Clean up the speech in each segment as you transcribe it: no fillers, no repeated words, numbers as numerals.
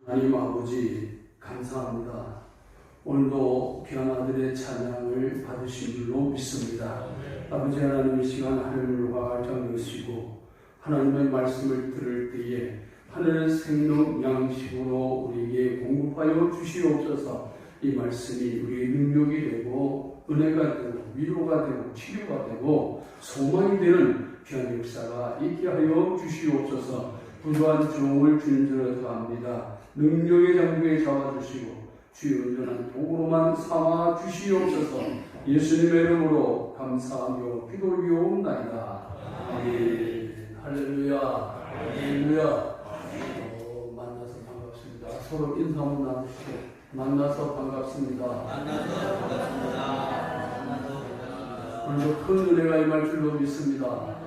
하나님 아버지 감사합니다. 오늘도 귀한 아들의 찬양을 받으신 줄로 믿습니다. 아버지 하나님 이 시간 하늘과 가장 여시고 하나님의 말씀을 들을 때에 하늘의 생명 양식으로 우리에게 공급하여 주시옵소서. 이 말씀이 우리의 능력이 되고 은혜가 되고 위로가 되고 치료가 되고 소망이 되는 귀한 역사가 있게 하여 주시옵소서. 부조한 종을 주님으로 합니다. 능력의 장부에 잡아주시고 주의 온전한 도구로만 삼아 주시옵소서. 예수님의 이름으로 감사하며 기도 올리옵나이다. 아멘. 할렐루야. 할렐루야. 만나서 반갑습니다. 서로 인사 한번 나누시고 만나서 반갑습니다. 오늘도 큰 은혜가 임할 줄로 믿습니다.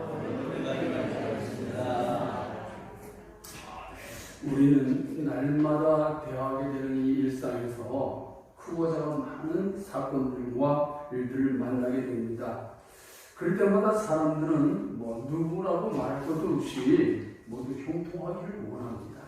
우리는 날마다 대하게 되는 이 일상에서 크고 작은 많은 사건들과 일들을 만나게 됩니다. 그럴 때마다 사람들은 누구라고 말할 것도 없이 모두 형통하기를 원합니다.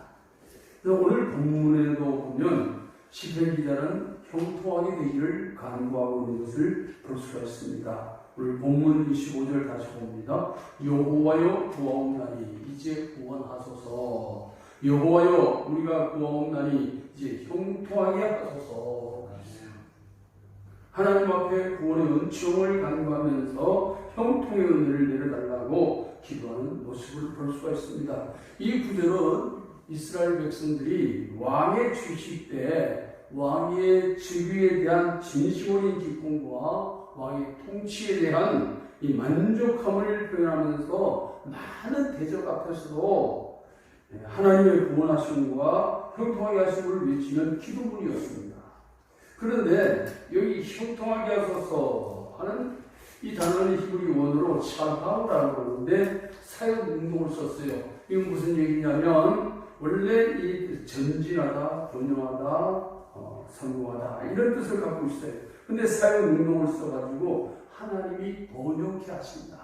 그래서 오늘 본문에도 보면 시편 기자는 형통하게 되기를 간구하고 있는 것을 볼 수가 있습니다. 오늘 본문 25절 다시 봅니다. 여호와여 구하옵나니 이제 구원하소서. 여호와여 우리가 구하옵나니 이제 형통하게 하소서. 하나님 앞에 구원의 은총을 간구하면서 형통의 은혜를 내려달라고 기도하는 모습을 볼 수가 있습니다. 이 구절은 이스라엘 백성들이 왕의 취식 때 왕의 즉위에 대한 진심 어린 기쁨과 왕의 통치에 대한 이 만족함을 표현하면서 많은 대적 앞에서도 하나님의 구원하심과 형통하게 하심을 외치는 기도문이었습니다. 그런데 여기 형통하게 하소서 하는 이 단어는 히브리 원어로 샤바우라고 그러는데 사역 능동을 썼어요. 이건 무슨 얘기냐면 원래 이 전진하다, 번영하다, 성공하다 이런 뜻을 갖고 있어요. 근데 사역 능동을 써가지고 하나님이 번영케 하신다.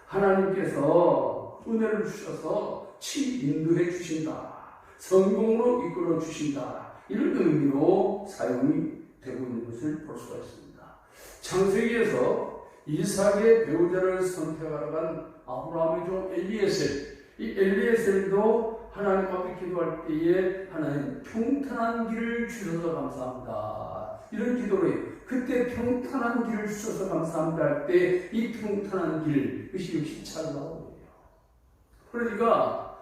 하나님께서 은혜를 주셔서 인도해 주신다. 성공으로 이끌어 주신다. 이런 의미로 사용이 되고 있는 것을 볼 수가 있습니다. 창세기에서 이삭의 배우자를 선택하러 간 아브라함의 종 엘리에셀. 이 엘리에셀도 하나님 앞에 기도할 때에 하나님 평탄한 길을 주셔서 감사합니다. 이런 기도를 해요. 그때 평탄한 길을 주셔서 감사합니다 할 때 이 평탄한 길, 그것이 역시 찰나오예요. 그러니까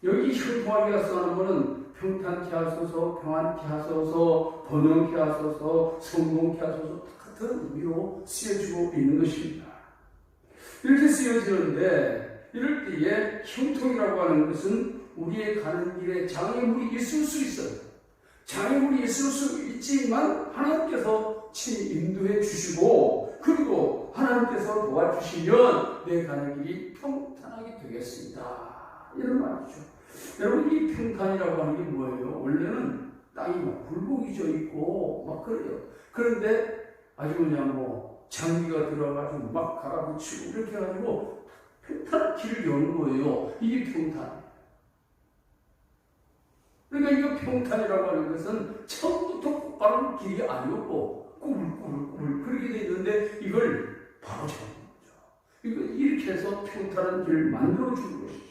여기 형통하게 하소서 하는 것은 평탄케 하소서, 평안케 하소서, 번영케 하소서, 성공케 하소서 같은 의미로 쓰여지고 있는 것입니다. 이렇게 쓰여지는데 이럴 때에 형통이라고 하는 것은 우리의 가는 길에 장애물이 있을 수 있어요. 장애물이 있을 수 있지만 하나님께서 친히 인도해 주시고 그리고 하나님께서 도와주시면 내 가는 길이 평탄하게 되겠습니다. 이런 말이죠. 여러분 이 평탄이라고 하는 게 뭐예요? 원래는 땅이 막 굴곡이져 있고 막 그래요. 그런데 아주 그냥 장비가 들어가지고 막 갈아붙이고 이렇게 해가지고 평탄한 길을 여는 거예요. 이게 평탄이에요. 그러니까 이거 평탄이라고 하는 것은 처음부터 곧바로 길이 아니었고 꾸불꾸불 그렇게 돼 있는데 이걸 바로 잡는 거죠. 이거 이렇게 해서 평탄한 길을 만들어 주는 것이죠.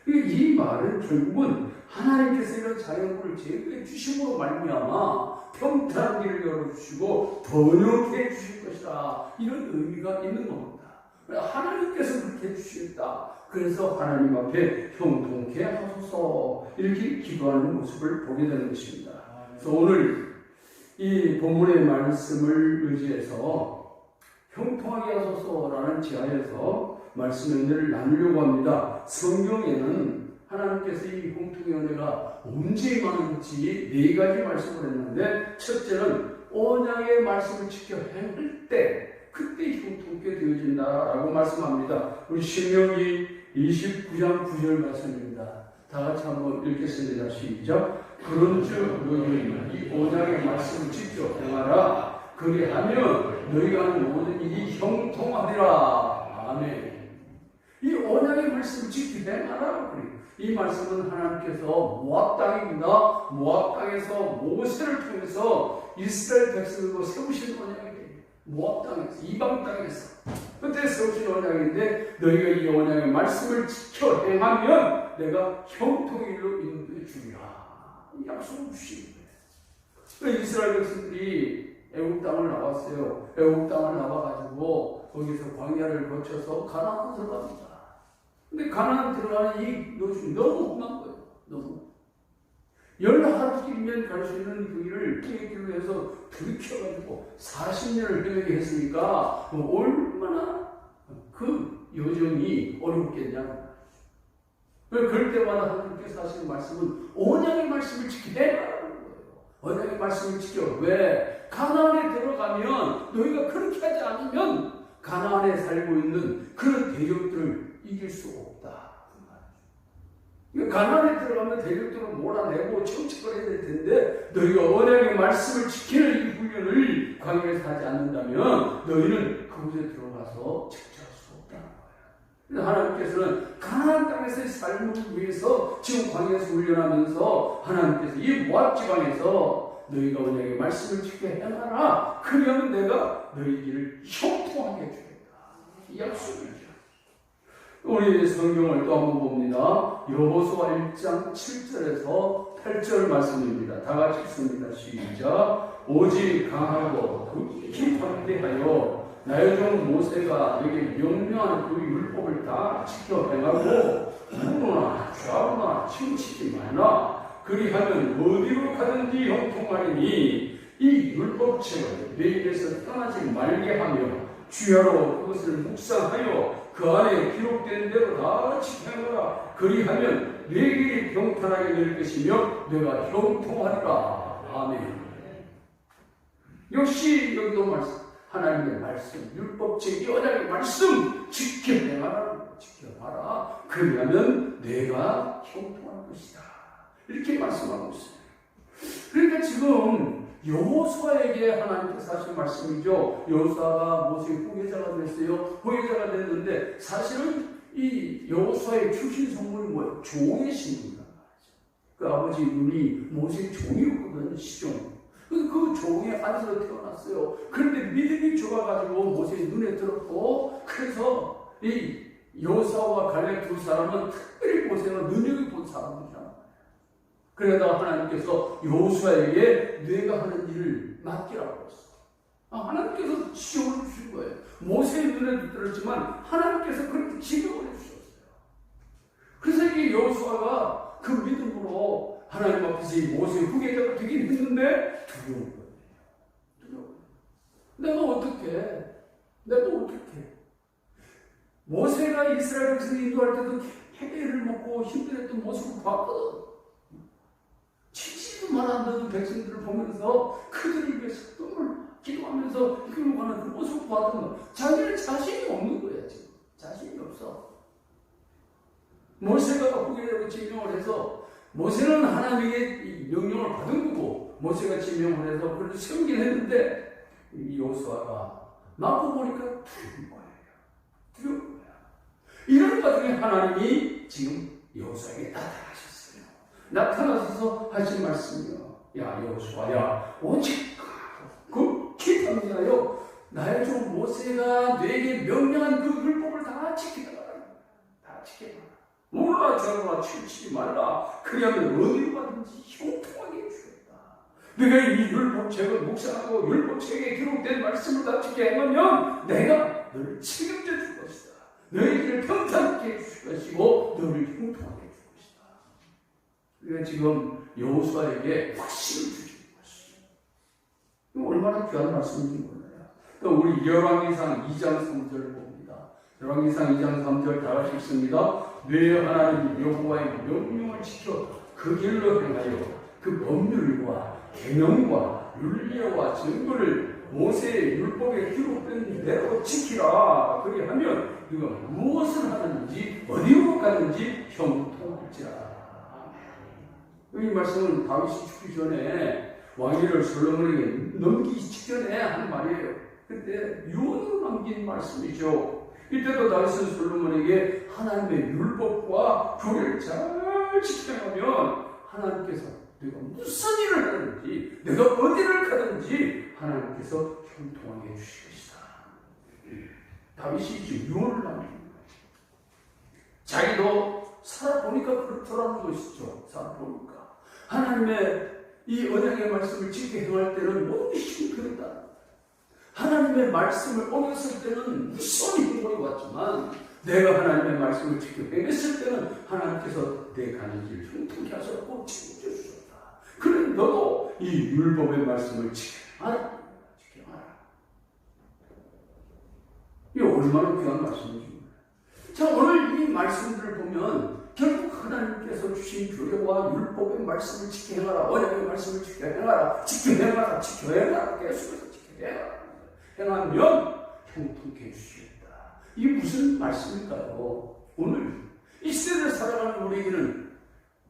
이 말은 결국은 하나님께서 이런 자연물을 제거해 주심으로 말미암아 평탄한 길을 열어주시고 번영케 해주실 것이다. 이런 의미가 있는 겁니다. 하나님께서 그렇게 해주시겠다. 그래서 하나님 앞에 형통케 하소서 이렇게 기도하는 모습을 보게 되는 것입니다. 그래서 오늘 이 본문의 말씀을 의지해서 형통하게 하소서라는 지하에서 말씀의 은혜를 나누려고 합니다. 성경에는 하나님께서 이 형통의 은혜가 언제 임하는지 4가지 말씀을 했는데 첫째는 언약의 말씀을 지켜 행할 때 그때 형통케 되어진다라고 말씀합니다. 우리 신명기 29장 9절 말씀입니다. 다 같이 한번 읽겠습니다. 시작. 그런즉 너희는 이 언약의 말씀을 지켜 행하라. 그리하면 너희가 하는 모든 일이 형통하리라. 아멘. 이 언약의 말씀을 지켜 행하라. 이 말씀은 하나님께서 모압 땅입니다. 모압 땅에서 모세를 통해서 이스라엘 백성들과 세우신 언약이에요. 모압 땅에서, 이방 땅에서. 그때 세우신 언약인데 너희가 이 언약의 말씀을 지켜 행하면 내가 형통의 일로 인도해 주리라. 이 약속을 주신 거예요. 이스라엘 백성들이 애국 땅을 나왔어요. 애국 땅을 나와가지고 거기서 광야를 거쳐서 가나안 들어갑니다. 근데 가나안 들어가는 이 노중이 너무 험한 거예요. 너무. 10하루길이면 갈 수 있는 그 일을 계획으로 해서 들켜가지고 40년을 계획 했으니까 얼마나 그 여정이 어렵겠냐. 그럴 때마다 하나님께서 하시는 말씀은 언약의 말씀을 지키라는 거예요. 언약의 말씀을 지켜. 왜? 가나안에 들어가면 너희가 그렇게 하지 않으면 가나안에 살고 있는 그런 대적들을 이길 수 없다. 가나안에 들어가면 대적들을 몰아내고 청책을 해야 될 텐데 너희가 언약의 말씀을 지키는 이 훈련을 광야에서 하지 않는다면 너희는 그곳에 들어가서 책정할 수 없다는 거예요. 그래서 하나님께서는 가나안 땅에서의 삶을 위해서 지금 광야에서 훈련하면서 하나님께서 이 모압 지방에서 너희가 언약의 말씀을 지켜 행하라. 그러면 내가 너희 길을 형통하게 해주겠다. 이 약속이죠. 우리 성경을 또 한번 봅니다. 여호수아 1장 7절에서 8절 말씀입니다. 다 같이 읽습니다. 시작. 오직 강하고 극히 담대하여 나의 종 모세가 너에게 명령한 그 율법을 다 지켜 행하고 누구나 좌우나 치우치지 말라. 그리하면 어디로 가든지 형통하리니 이 율법책을 내 입에서 떠나지 말게 하며 주야로 그것을 묵상하여 그 안에 기록된 대로 다 지켜라. 그리하면 내 길이 평탄하게 될 것이며 내가 형통하리라. 아멘. 역시 여기도 말씀, 하나님의 말씀, 율법책, 언약의 말씀 지켜내라. 지켜봐라. 그러면 내가 형통할 것이다. 이렇게 말씀하고 있어요. 그러니까 지금 여호수아에게 하나님께서 하신 말씀이죠. 여호수아가 모세의 후계자가 됐어요. 후계자가 됐는데 사실은 이 여호수아의 출신 성분이 뭐예요? 종의 신분이란 말이죠. 그 아버지 눈이 모세의 종이었거든요. 시종. 그 종의 아들로 태어났어요. 그런데 믿음이 좋아가지고 모세의 눈에 들었고, 그래서 이 여호수아와 갈렙 두 사람은 특별히 모세가 눈여겨본 사람이잖아요. 그러다 하나님께서 여호수아에게 네가 하는 일을 맡기라고 했어. 하나님께서 지령을 주신 거예요. 모세의 눈에도 들었지만 하나님께서 그렇게 지령을 해주셨어요. 그래서 이 여호수아가 그 믿음으로 하나님 앞에서 이 모세의 후계자가 되긴 했는데 두려운 거예요. 두려워. 내가 어떻게? 모세가 이스라엘 백성 인도할 때도 해배를 먹고 힘들었던 모습을 봤거든. 치지도 말한다는 백성들을 보면서 그들을 위해서 똥을 기도하면서 이끌고 가는 그 모습을 봤던 거. 자기는 자신이 없는 거야, 지금. 자신이 없어. 모세가 후계자로 지명을 해서, 모세는 하나님에게 명령을 받은 거고, 모세가 지명을 해서 그걸 세우긴 했는데, 이 여호수아가 나고 보니까 두려운 거예요. 두려운 거야. 이런 와중에 하나님이 지금 여호수아에게 나타나셨어요. 나타나셔서 하신 말씀이요. 야, 여호수아야, 오직 극히 담대하여 나의 종 모세가 너에게 명령한 그 율법을 다 지키라. 다 지켜라. 무너나 좌우나 치우치지 말라. 그리하면 어디로 가든지 형통하게 해주겠다. 네가 이 율법책을 묵상하고 율법책에 기록된 말씀을 다 지켜 행하면 내가 너를 책임져 줄 것이다. 너의 길을 평탄하게 해줄 것이고 너를 형통하게 해줄 것이다. 그러니까 지금 여호수아에게 확신을 주시는 것이죠. 얼마나 귀한 말씀인지 몰라요. 또 우리 열왕기상 2장 3절을 봅니다. 열왕기상 2장 3절 다 같이 읽습니다. 내 하나님 여호와의 명령을 지켜 그 길로 행하여 그 법률과 계명과 율례와 증거를 모세의 율법에 기록된 대로 지키라. 그리하면 네가 무엇을 하는지 어디로 가는지 형통할지라. 이 말씀은 다윗이 죽기 전에 왕위를 솔로몬에게 넘기기 직전에 한 말이에요. 그때 유언으로 남긴 말씀이죠. 이때도 다윗은 솔로몬에게 하나님의 율법과 교례를 잘 지켜가면 하나님께서 내가 무슨 일을 하든지 내가 어디를 가든지 하나님께서 형통하게 해주실 것이다. 다윗이 이제 유언을 남깁니다. 자기도 살아보니까 그렇더라는 것이죠. 살아보니까 하나님의 이 언약의 말씀을 지켜 행할 때는 모든 힘이 들었다. 하나님의 말씀을 어겼을 때는 무서운 힘이 왔지만 내가 하나님의 말씀을 지켜 행했을 때는 하나님께서 내 가는 길을 형통케 하셨고 책임져 주셨다. 그래 너도 이 율법의 말씀을 지켜라. 이게 얼마나 귀한 말씀이지. 자, 오늘 이 말씀들을 보면 결국 하나님께서 주신 교례와 율법의 말씀을 지켜 행하라. 언약의 말씀을 지켜 행하라. 지켜 행하라. 지켜 행하라. 계속해서 지켜 행하라. 행하면 형통케 해주시겠다. 이게 무슨 말씀일까요? 오늘 이 시대를 살아가는 우리에게는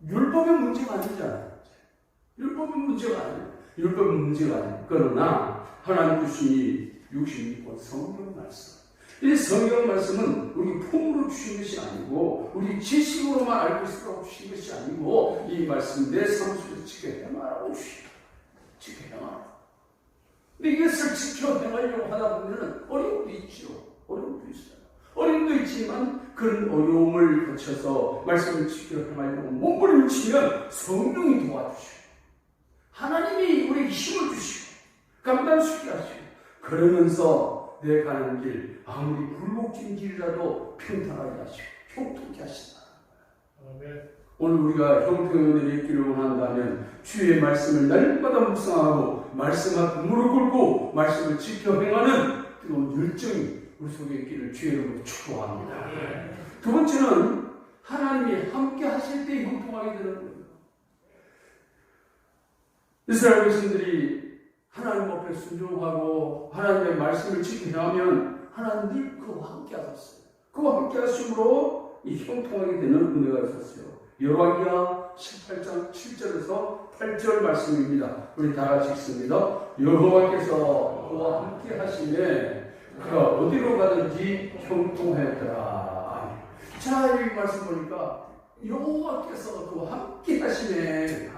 율법의 문제가 아니잖아요. 율법의 문제가 아니에요. 율법의 문제가 아니에요. 그러나 하나님 주신 이 66권 성경 말씀. 이 성경 말씀은 우리 폼으로 주신 것이 아니고 우리 지식으로만 알고 있으라고 주신 것이 아니고 이 말씀 내 삶 속에서 지켜 행하라고 주시다. 지켜 행하라. 근데 이것을 지켜 행하려고 하다 보면 어려움도 있죠. 어려움도 있어요. 어려움도 있지만 그런 어려움을 거쳐서 말씀을 지켜 행하려고 몸부림치면 성령이 도와주시고 하나님이 우리에게 힘을 주시고 감당하게 하시고 그러면서 내 가는 길 아무리 굴곡진 길이라도 평탄하게 하시고 형통케 하신다. 오늘 우리가 형통의 길을 원한다면 주의 말씀을 날마다 묵상하고 말씀 앞에 무릎 꿇고 말씀을 지켜 행하는 뜨거운 열정이 우리 속에 있기를 주의 이름으로 축복합니다. 두 번째는 하나님이 함께 하실 때 형통하게 되는 거예요. 이스라엘 백성들이 하나님 앞에 순종하고 하나님의 말씀을 지키면 하나님 늘 그와 함께 하셨어요. 그와 함께 하심으로 이 형통하게 되는 은혜가 있었어요. 여호와기야 18장 7절에서 8절 말씀입니다. 우리 다 같이 읽습니다. 여호와께서 그와 함께 하심에 그가 어디로 가든지 형통하였더라. 자, 이 말씀 보니까 여호와께서 그와 함께 하심에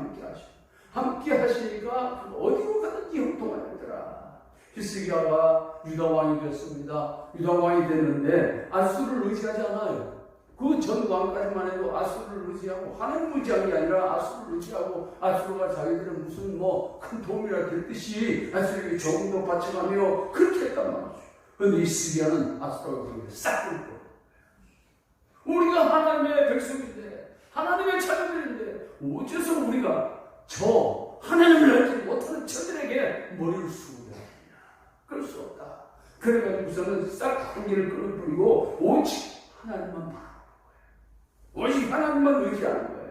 함께 하시니까 어디로 가든지 형통하였더라. 히스기야가 유다 왕이 되었습니다. 유다 왕이 됐는데 아수를 의지하지 않아요. 그 전 왕까지만 해도 아수를 의지하고 하나님을 의지한 게 아니라 아수를 의지하고 아수가 자기들은 무슨 큰 도움이라 될 듯이 아수에게 조금도 바쳐가며 그렇게 했단 말이죠. 그런데 히스기야는 아수라고 그러는데 싹 끊고 우리가 하나님의 백성인데 하나님의 자녀들인데 어째서 우리가 저 하나님을 알지 못하는 저들에게 머리를 숙여야 하느냐. 그럴 수 없다. 그래가지고서는 싹 한 길을 끊어버리고 오직 하나님만 바라보는 거예요. 오직 하나님만 의지하는 거예요.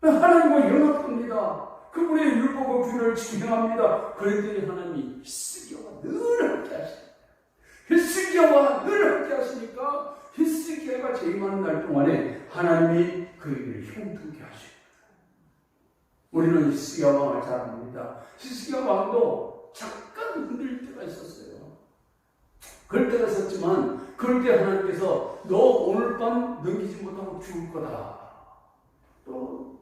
하나님과 연합합니다. 그분의 율법과 규례를 지켜합니다. 그랬더니 하나님이 히스기야와 늘 함께 하십니다. 히스기야와 늘 함께 하시니까 히스기야가 재임하는 날 동안에 하나님이 그에게 형통케 하십니다. 우리는 히스기야 왕을 잘 압니다. 히스기야 왕도 잠깐 흔들릴 때가 있었어요. 그럴 때가 있었지만 그럴 때 하나님께서 너 오늘 밤 넘기지 못하고 죽을 거다. 또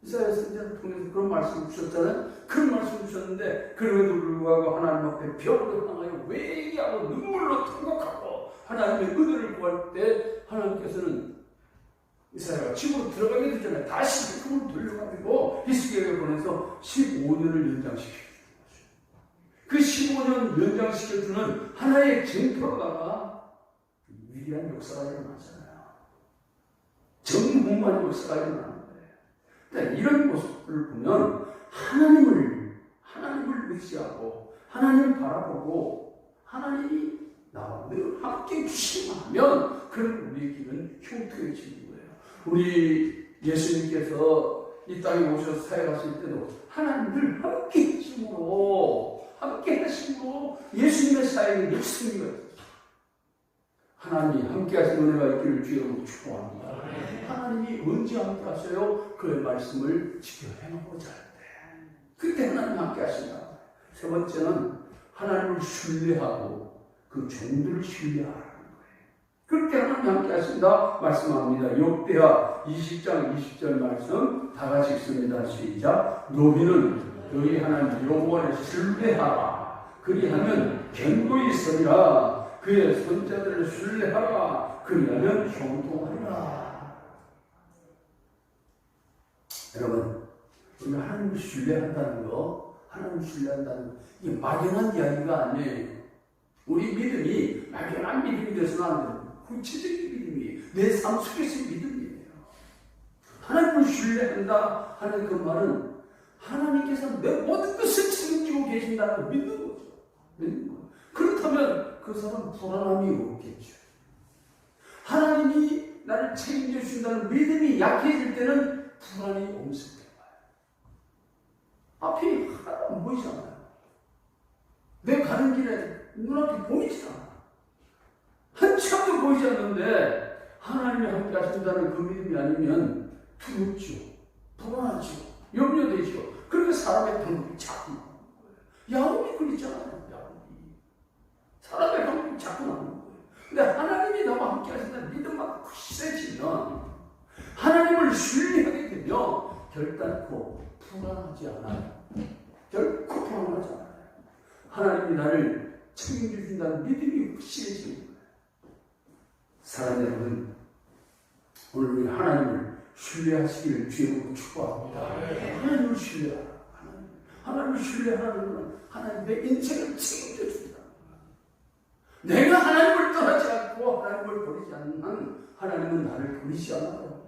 이사야 선지자를 통해서 그런 말씀을 주셨잖아요. 그런 말씀을 주셨는데 그럼에도 불구하고 하나님 앞에 벽으로 향하여 회개하고 눈물로 통곡하고 하나님의 은혜를 구할 때 하나님께서는 이스라엘가 집으로 들어가게 되잖아요. 다시 그 꿈을 돌려가지고 히스기야에게 보내서 15년을 연장시켜주는 거죠. 그 15년 연장시켜주는 하나의 쟁표로다가 위대한 역사가 일어나잖아요. 정복만 역사가 일어나는 거예요. 그러니까 이런 모습들을 보면 하나님을 의지하고 하나님을 바라보고 하나님이 나와 늘 함께 주시면 그런 우리의 길은 형통해지는 거예요. 우리 예수님께서 이 땅에 오셔서 사역하실 때도 하나님 늘 함께 하심으로 예수님의 사역에 열심히 했어요. 하나님이 함께 하신 은혜가 있기를 주여로 축복합니다. 하나님이 언제 함께 하셔요? 그의 말씀을 지켜 행하고자 할 때. 그때 하나님 함께 하신다. 세 번째는 하나님을 신뢰하고 그 종들을 신뢰하라는 거예요. 그렇게 하나님 함께 하신다 말씀합니다. 역대하 20장 20절 말씀 다 같이 읽습니다. 시작. 너희는 너희 하나님 여호와를 신뢰하라. 그리하면 견고히 서리라. 그의 손자들을 신뢰하라. 그리하면 형통하리라. 여러분, 우리가 하나님을 신뢰한다는 거, 하나님을 신뢰한다는 거, 이게 막연한 이야기가 아니에요. 우리 믿음이 막연한 믿음이 되서는 안 돼요. 구체적인 믿음이에요. 내 삶 속에서의 믿음이에요. 하나님을 신뢰한다 하는 그 말은 하나님께서 내 모든 것을 책임지고 계신다는 걸 믿는 거죠. 믿는 거. 그렇다면 그 사람은 불안함이 없겠죠. 하나님이 나를 책임져 주신다는 믿음이 약해질 때는 불안이 엄습해요. 앞이 하나도 안 보이잖아요. 내 가는 길에 눈앞이 보이지 않아. 한참도 보이지 않는데 하나님이 함께 하신다는 그 믿음이 아니면 두렵죠. 불안하죠. 염려되죠. 그러니까 사람의 방법이 자꾸 나오는 거예요. 야곱이 그랬잖아요. 야곱이. 사람의 방법이 자꾸 나오는 거예요. 근데 하나님이 나와 함께 하신다는 믿음만 굳세지면 하나님을 신뢰하게 되면 결단코 불안하지 않아요. 결코 불안하지 않아요. 하나님이 나를 책임져 준다는 믿음이 확실해지는 거예요. 사랑 여러분, 오늘 우리 하나님을 신뢰하시기를 주님으로 축복합니다. 하나님을 신뢰하라. 하나님을 신뢰하라는 것은 하나님 내 인생을 책임져 준다. 내가 하나님을 떠나지 않고 하나님을 버리지 않는 한 하나님은 나를 버리지 않아요.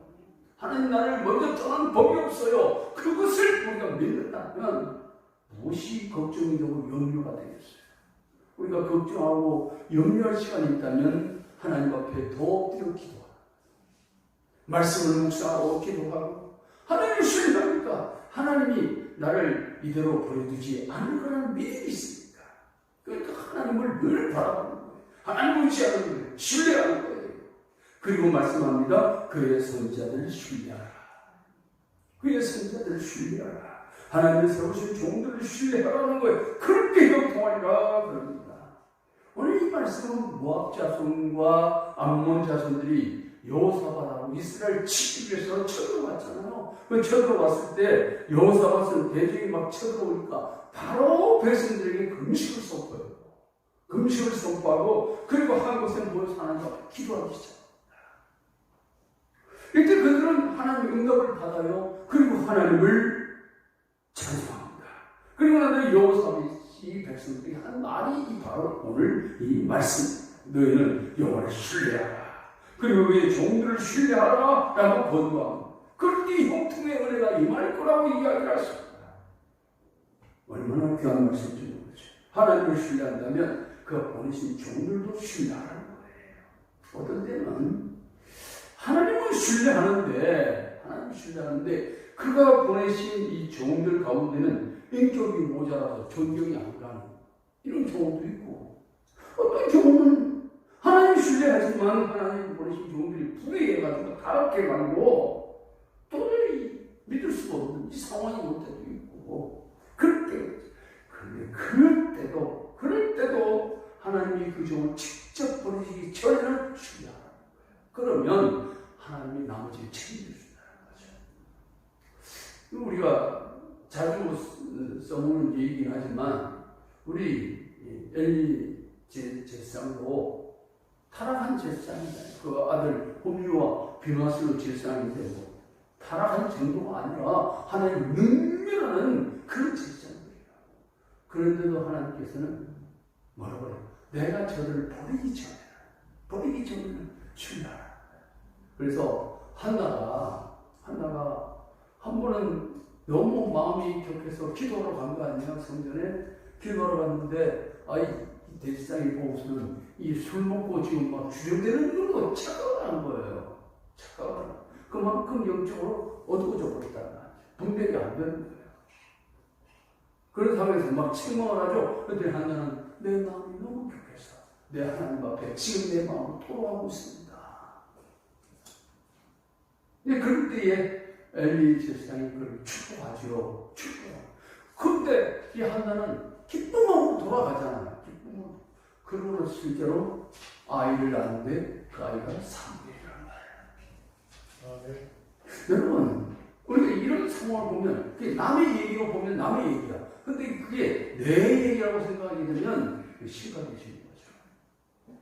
하나님 나를 먼저 떠나는 법이 없어요. 그것을 우리가 믿는다면 무엇이 걱정이 되고 염려가 되겠어요. 우리가 걱정하고 염려할 시간이 있다면 하나님 앞에 더 엎드려 기도하고 말씀을 묵상하고 기도하고 하나님을 신뢰하니까 하나님이 나를 이대로 버려두지 않을 거라는 믿음이 있습니다. 그러니까 하나님을 늘 바라보는 거예요. 하나님을 의지하는 거예요. 신뢰하는 거예요. 그리고 말씀합니다. 그의 선자들을 신뢰하라. 그의 선자들을 신뢰하라. 하나님을 세우신 종들을 신뢰하라는 거예요. 그렇게 형통하리라 그럽니다. 오늘 이 말씀은 모압 자손과 암몬 자손들이 여호사밧하고 이스라엘 치기 위해서 쳐들어왔잖아요. 그 쳐들어왔을 때 여호사밧은 대적이 막 쳐들어오니까 바로 백성들에게 금식을 선포해요. 금식을 선포하고 그리고 한 곳에 모여서 하나님 앞에 기도하기 시작합니다. 이때 그들은 하나님의 응답을 받아요. 그리고 하나님을 찬송합니다. 그리고 나서 여호사밧이 이 백성들이 한 말이 바로 오늘 이 말씀. 너희는 여호와를 신뢰하라. 그리고 그의 종들을 신뢰하라 라고 권고합니다. 그럴 때 형통의 은혜가 임할 거라고 이야기를 하십니다. 얼마나 귀한 말씀이죠. 하나님을 신뢰한다면 그 보내신 종들도 신뢰하라는 거예요. 어떤 때는 하나님을 신뢰하는데 그가 보내신 이 종들 가운데는 인격이 모자라서 존경이 안 가는 이런 경우도 있고, 어떤 경우는 하나님 신뢰하지만 하나님 보내신 종들이 불의해가지고 타락해 가지고 도저히 믿을 수가 없는 이 상황이 올 때도 있고, 그럴 때도 하나님이 그 종을 직접 보내시기 전에는 신뢰하라. 그러면 하나님이 나머지를 책임져 준다는 거죠. 우리가 자주 써먹는 얘기긴 하지만 우리 엘리 제사장도 타락한 제사장이잖아요. 그 아들 홈리와 비나스로 제사장이 되고 타락한 정도가 아니라 하나님 능멸하는 그런 제사장들이에요. 그런데도 하나님께서는 뭐라고 해요? 내가 저들을 버리기 전에는 신뢰하라. 그래서 한나가 한 번은 너무 마음이 격해서 기도하러 간 거 아니야? 성전에 기도하러 갔는데 이 대지상이 보고서는 이 술 먹고 지금 막 주정되는 정도로 착각을 한 거예요. 그만큼 영적으로 어두워져 버렸다는 거죠. 분별이 안 되는 거예요. 그런 상황에서 막 책망을 하죠. 그런데 한나는 내 마음이 너무 격해서 내 하나님 앞에 지금 내 마음을 토로하고 있습니다. 그럴 때에 엘리 제사장이 그를 축복하죠. 그런데 이 한나는 기쁨하고 돌아가잖아요. 그러고 실제로 아이를 낳는데 그 아이가 사무엘이라는 말이에요. 네. 여러분, 우리가 이런 상황을 보면 그게 남의 얘기로 보면 남의 얘기야. 근데 그게 내 얘기라고 생각하게 되면 심각해지는 거죠.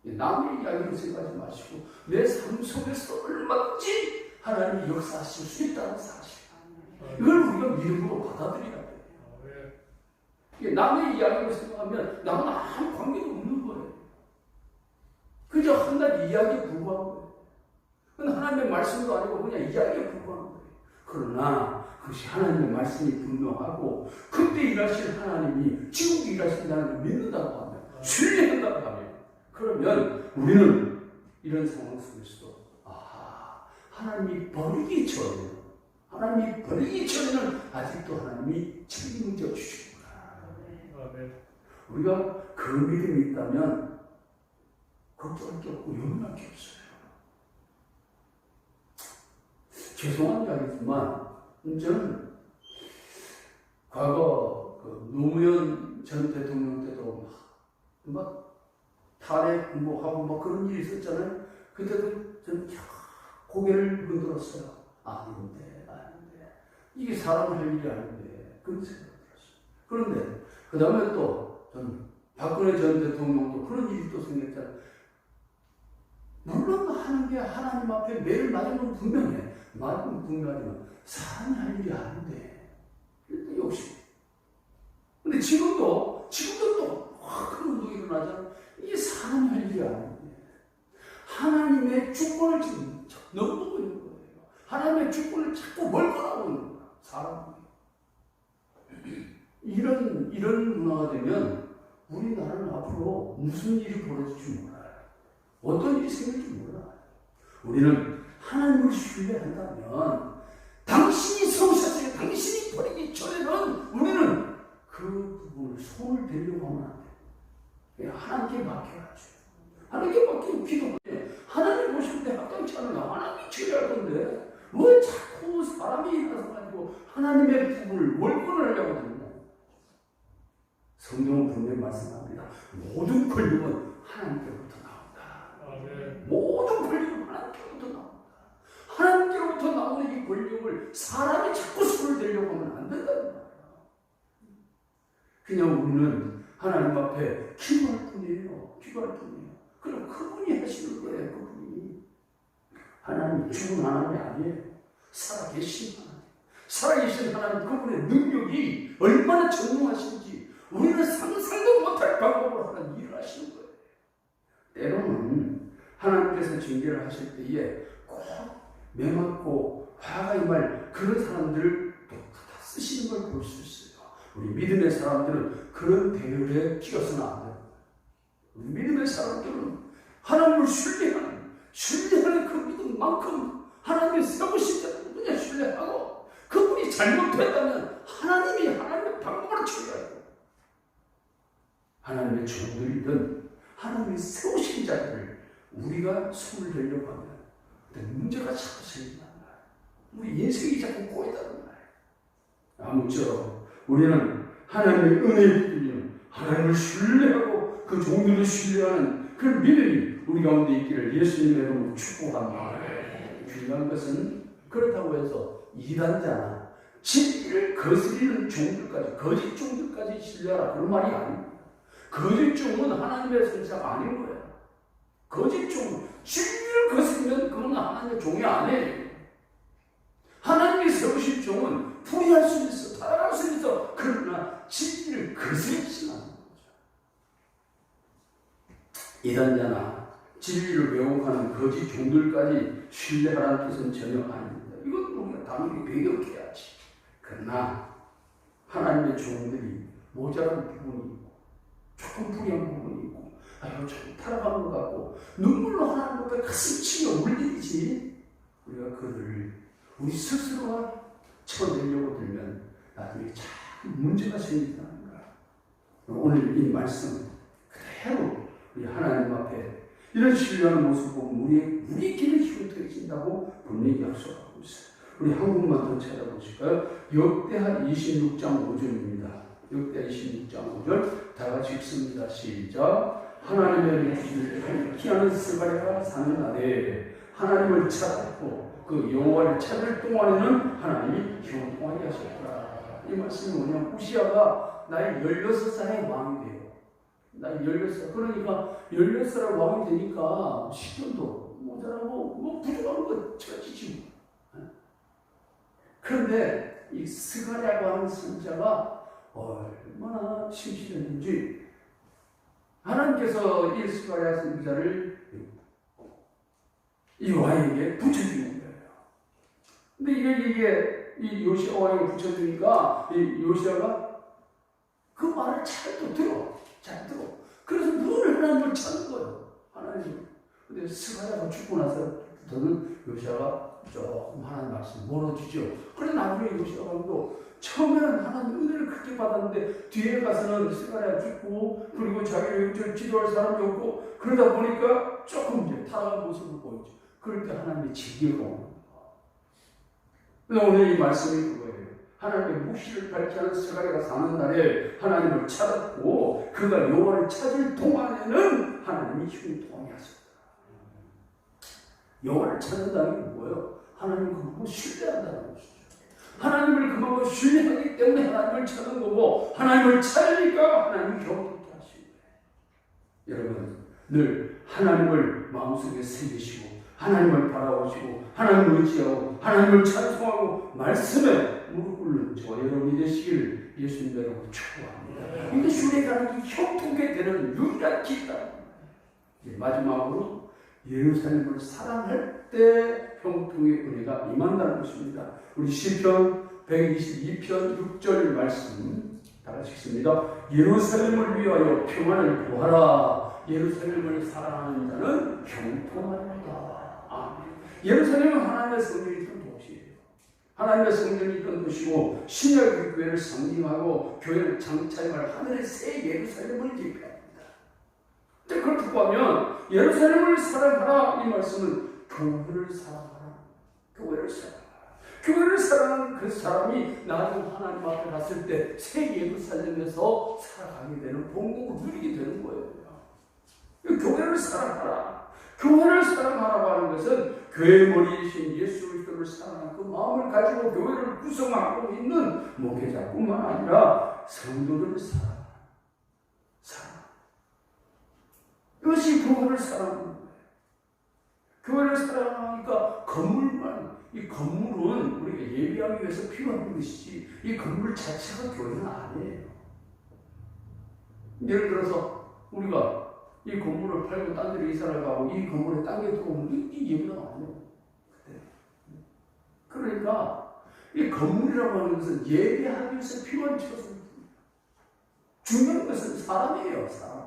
남의 이야기로 생각하지 마시고 내 삶 속에서 얼마든지 하나님이 역사하실 수 있다는 사실. 이걸 우리가 믿음으로 받아들여야 돼요. 이게 남의 이야기로 생각하면 남은 아무 관계도 없는 거예요. 그저 한 가지 이야기에 불과한 거예요. 그건 하나님의 말씀도 아니고 그냥 이야기에 불과한 거예요. 그러나 그것이 하나님의 말씀이 분명하고 그때 일하실 하나님이 지금도 일하신다는 걸 믿는다고 하면 신뢰한다고 하면 그러면 우리는 이런 상황 속에서도 하나님이 버리기 전에는 아직도 하나님이 책임져 주시구나. 우리가 그 믿음이 있다면 걱정할 게 없고 염려할 게 없어요. 죄송한 이야기지만 저는 과거 노무현 전 대통령 때도 막 탄핵 공복하고 막 그런 일이 있었잖아요. 그때도 저는 고개를 흔들었어요. 아닌데. 이게 사람을 할 일이 아닌데. 그런 생각을 들었어요. 그런데 그 다음에 또 저는 박근혜 전 대통령도 그런 일이 또 생겼잖아요. 물론 하는 게 하나님 앞에 매일 맞은 건 분명해. 맞은 분명하지만 사람이 할 일이 아닌데. 일단 욕심. 근데 지금도 또 큰 운동이 일어나잖아요. 이게 사람이 할 일이 아닌데. 하나님의 주권을 지금 넘보고 있는 거예요. 하나님의 주권을 자꾸 멀거나고 있는 거야. 사람이. 이런 문화가 되면 우리나라는 앞으로 무슨 일이 벌어질지 몰라요. 어떤 일이 생길지 몰라요. 우리는 하나님을 신뢰한다면 당신이 세우셨으니 당신이 버리기 전에는 우리는 그 부분을 손을 대려고 하면 안 돼요. 하나님께 맡겨야죠. 하나님께 맡기고 기도해. 하나님 보실 때 합당치 않으면 하나님이 처리할 건데 왜 자꾸 사람이 나서 가지고 하나님의 부분을 월권을 하려고 하느냐. 성경은 분명히 말씀합니다. 모든 권력은 하나님께로부터 나온다. 모든 권력은 하나님께로부터 나온다. 하나님께로부터 나오는 이 권력을 사람이 자꾸 손을 대려고 하면 안 된다는 말이야. 그냥 우리는 하나님 앞에 기도할 뿐이에요. 그럼 그분이 하시는 거예요. 그분이. 하나님 죽은 하나님이 아니에요. 살아계신 하나님. 살아계신 하나님 그분의 능력이 얼마나 전무하신지 우리는 상상도 못할 방법으로 하나님 일을 하시는 거예요. 때로는 하나님께서 징계를 하실 때에 꼭 매맞고 화가 임할 그런 사람들을 또 다 쓰시는 걸 볼 수 있어요. 우리 믿음의 사람들은 그런 대열에 끼어서는 안 돼요. 우리 믿음의 사람들은 하나님을 신뢰하는 그 믿음만큼 하나님의 세우신 자를 그냥 신뢰하고 그분이 잘못했다면 하나님의 방법으로 처리해요. 하나님의 종들이든 하나님의 세우신 자들을 우리가 손을 대려고 하면 문제가 자꾸 생긴단 말이에요. 우리 인생이 자꾸 꼬이다는 말이에요. 아무쪼록 우리는 하나님의 은혜에 붙들리는 하나님을 신뢰하고 그 종들을 신뢰하는 그런 믿음이 우리 가운데 있기를 예수님의 이름으로 축복합니다. 중요한 것은 그렇다고 해서 이단자나 진리를 거스리는 종들까지 거짓 종들까지 신뢰하라 그런 말이 아닙니다. 거짓 종은 하나님의 선지자가 아닌 거예요. 거짓 종은 진리를 거스리면 그건 하나님의 종이 아니에요. 하나님이 세우신 종은 풀이할 수 있어, 타락할 수 있어. 그러나 진리를 거스리지 않는 거죠. 이단자나 진리를 왜곡하는 거짓 종들까지 신뢰하라는 뜻은 전혀 아닙니다. 이건 우리가 당연히 배격해야지. 그러나 하나님의 종들이 모자란 부분이 있고 조금 불의한 부분이 있고 이거 좀 타락한 것 같고 눈물로 하나님 앞에 가슴 치며 울리지 우리가 그들을 우리 스스로가 쳐내려고 들면 나중에 참 문제가 생긴다는 거야. 오늘 이 말씀 그대로 우리 하나님 앞에 이런 신뢰하는 모습을 보면 우리에게는 힘이 더해진다고 분명히 약속하고 있어요. 우리 한 군만 더 찾아보실까요? 역대하 26장 5절입니다. 역대하 26장 5절 다 같이 읽습니다. 시작. 하나님의 빛을 밝히 하는 스가랴가 사는 날에 하나님을 찾았고 그 여호와를 찾을 동안에는 하나님이 형통하게 하셨더라. 이 말씀이 뭐냐면 우시아가 나이 16살에 왕이 돼요. 나이 16살. 그러니까 16살에 왕이 되니까 시간도 모자라고 뭐 부족한 거 처지지. 그런데 이 스가랴고 하는 선자가 얼마나 신실했는지 하나님께서 이 스가랴 선자를 이 왕에게 붙여주는 거예요. 근데 이게 이 요시아 왕에게 붙여주니까 이 요시아가 그 말을 잘 들어. 그래서 늘 하나님을 찾는 거예요. 하나님. 근데 스가랴가 죽고 나서부터는 요시아가 조금 하나님 말씀 멀어지죠. 그래 나중에 요시아가 또 처음에는 하나님 은혜를 그렇게 받았는데 뒤에 가서는 스가랴가 죽고 그리고 자기를 지도할 사람이 없고 그러다 보니까 조금 이제 타락한 모습을 보이죠. 그럴 때 하나님의 징계가 오는 거예요. 오늘 이 말씀이 그거예요. 하나님의 묵시를 밝히 하는 스가랴가 사는 날에 하나님을 찾았고 그가 여호와를 찾을 동안에는 하나님이 형통하게 하셨다. 여호와를 찾는다는 게 뭐예요? 하나님을 그만큼 신뢰한다는 것이죠. 하나님을 그만큼 신뢰하기 때문에 하나님을 찾는 거고 하나님을 찾으니까 하나님이 형통하게 하시는 거예요. 여러분 늘 하나님을 마음속에 새기시고 하나님을 바라보시고 하나님을 의지하고 하나님을 찬송하고 말씀에 무릎 꿇는 저와 여러분이 되시길 예수님 이름으로 축복합니다. 이게 신뢰가 형통하게 되는 유일한 길이다. 마지막으로 예루살렘을 사랑할 때 형통의 은혜가 임한다는 것입니다. 우리 시편 122편 6절 말씀 다 같이 읽습니다. 예루살렘을 위하여 평안을 구하라. 예루살렘을 사랑하는 자는 형통하리로다. 예루살렘은 하나님의 성전이 있던 도시예요. 하나님의 성전이 있던 도시고 신약의 교회를 상징하고 교회를 장차임할 하늘의 새 예루살렘을 대표합니다. 그걸 듣고 하면 예루살렘을 사랑하라 이 말씀은 교회를 사랑하라. 교회를 사랑하라. 교회를 사랑하는 그 사람이 나중에 하나님 앞에 갔을 때 새 예루살렘에서 살아가게 되는 본국을 누리게 되는 거예요. 교회를 사랑하라. 교회를 사랑하라고 하는 것은 교회의 머리이신 예수 그리스도를 사랑하는 그 마음을 가지고 교회를 구성하고 있는 목회자뿐만 아니라 성도들을 사랑하라. 이것이 교회를 사랑하는 거예요. 교회를 사랑하니까 건물만, 이 건물은 우리가 예배하기 위해서 필요한 것이지 이 건물 자체가 교회는 아니에요. 예를 들어서 우리가 이 건물을 팔고 딴 데로 이사를 가고 이 건물에 딴 게 들어오면 이 예배가 아니에요. 그러니까 이 건물이라고 하는 것은 예배하기 위해서 필요한 처소입니다. 중요한 것은 사람이에요. 사람.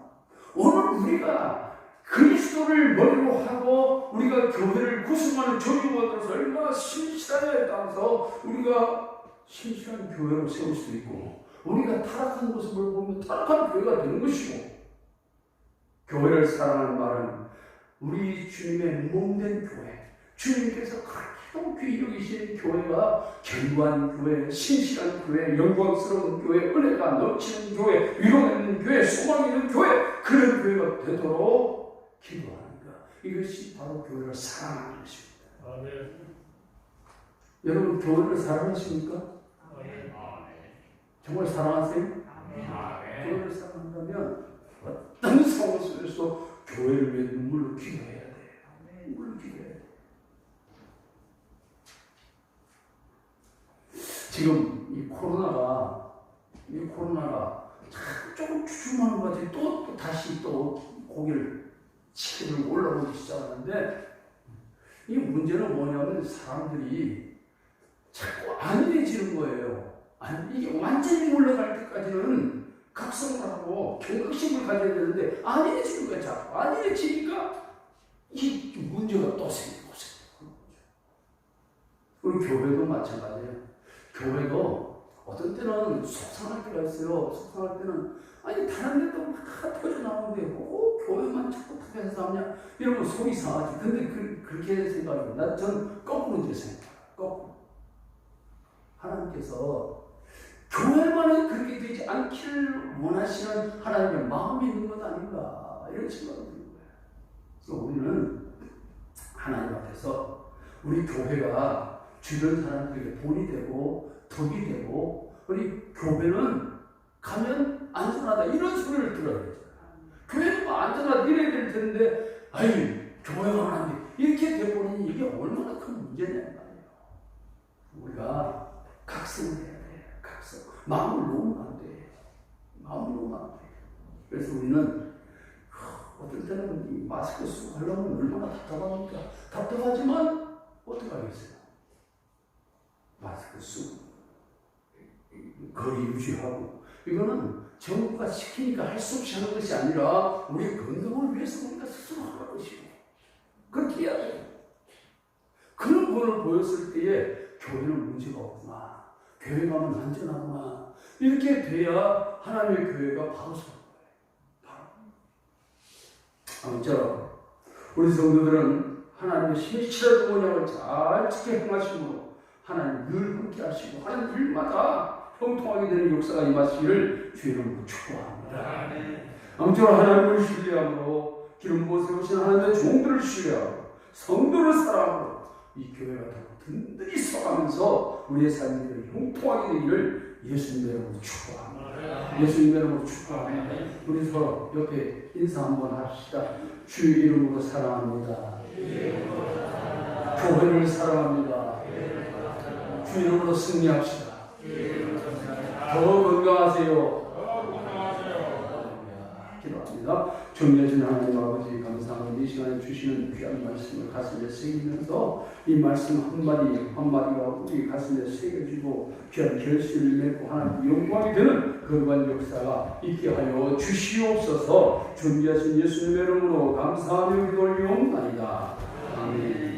오늘 우리가 그리스도를 머리로 하고 우리가 교회를 구성하는 조직원으로서 얼마나 신실하냐에 따라서 우리가 신실한 교회로 세울 수 있고 우리가 타락한 모습을 보면 타락한 교회가 되는 것이고 교회를 사랑하는 말은 우리 주님의 몸된 교회 주님께서 그렇게 높이 여기신 교회가 견고한 교회, 신실한 교회, 영광스러운 교회, 은혜가 넘치는 교회, 위로가 있는 교회, 소망이 있는 교회 그런 교회가 되도록 기도하는 것 이것이 바로 교회를 사랑하는 것입니다. 아멘. 여러분 교회를 사랑하십니까? 아멘. 정말 사랑하세요? 아멘. 교회를 사랑한다면 어떤 상황 속에서 교회를 위해 눈물로 기도해야 돼요. 눈물로 기도해야 돼요. 지금 이 코로나가 조금 주춤하는 것 같아요. 또 다시 고개를 치고 올라오기 시작하는데 이 문제는 뭐냐면 사람들이 자꾸 안일해지는 거예요. 이게 완전히 올라갈 때까지는 각성을 하고 경각심을 가져야 되는데 안일해지는 거예요. 자꾸 안일해지니까 이 문제가 또 생기고 우리 교회도 마찬가지예요. 교회도 어떤 때는 속상할 때가 있어요. 속상할 때는 다른 데도 막 터져 나오는데 교회만 자꾸 터져서 나오냐 이러면 속이 상하지. 근데 그렇게 생각합니다. 전 거꾸로 이제 생각해요. 거꾸로. 하나님께서 교회만은 그렇게 되지 않기를 원하시는 하나님의 마음이 있는 것 아닌가 이런 생각이 드는 거예요. 그래서 우리는 하나님 앞에서 우리 교회가 주변 사람들에게 본이 되고 덕이 되고, 우리 교회는 가면 안전하다 이런 소리를 들어야 되잖아요. 교회는 뭐 안전하다 이래야 될 텐데, 아이 교회 가면 안 돼 이렇게 돼버리니 이게 얼마나 큰 문제냐는 말이에요. 우리가 각성을 해야 돼. 각성. 마음을 놓으면 안 돼. 마음을 놓으면 안 돼. 그래서 우리는 어떨 때는 이 마스크 쓰고 하려면 얼마나 답답합니까? 답답하지만 어떻게 하겠어요? 마스크 쓰고 거리 유지하고, 이거는 정부가 시키니까 할 수 없이 하는 것이 아니라 우리 건강을 위해서 우리가 스스로 하는 것이고, 그렇게 해야 돼요. 그런 본을 보였을 때에 교회는 문제가 없구나, 교회 가면 안전하구나, 이렇게 돼야 하나님의 교회가 바로 서는 거예요. 바로. 아무쪼록 우리 성도들은 하나님의 신실한 언약을 잘 지켜 행하심으로 하나님 늘 함께 하시고 하는 일마다 형통하게 되는 역사가 임하시기를 주의 이름으로 축복합니다. 아무쪼록 하나님을 신뢰함으로 기름 부어 세우신 하나님의 종들을 신뢰하고 성도를 사랑하고 이 교회가 더 든든히 서가면서 우리의 삶이 형통하게 되기를 예수님의 이름으로 축복합니다. 예수님의 이름으로 축복합니다. 우리 서로 옆에 인사 한번 합시다. 주 이름으로 사랑합니다. 교회를 사랑합니다. 주 이름으로 승리합시다. 더 건강하세요. 기도합니다. 존귀하신 하나님 아버지, 감사합니다. 이 시간에 주시는 귀한 말씀을 가슴에 새기면서 이 말씀 한마디 한마디가 우리 가슴에 새겨지고 귀한 결실을 맺고 하나님 영광이 되는 그러한 역사가 있게 하여 주시옵소서. 존귀하신 예수님의 이름으로 감사하며 기도를 용납니다. 아멘.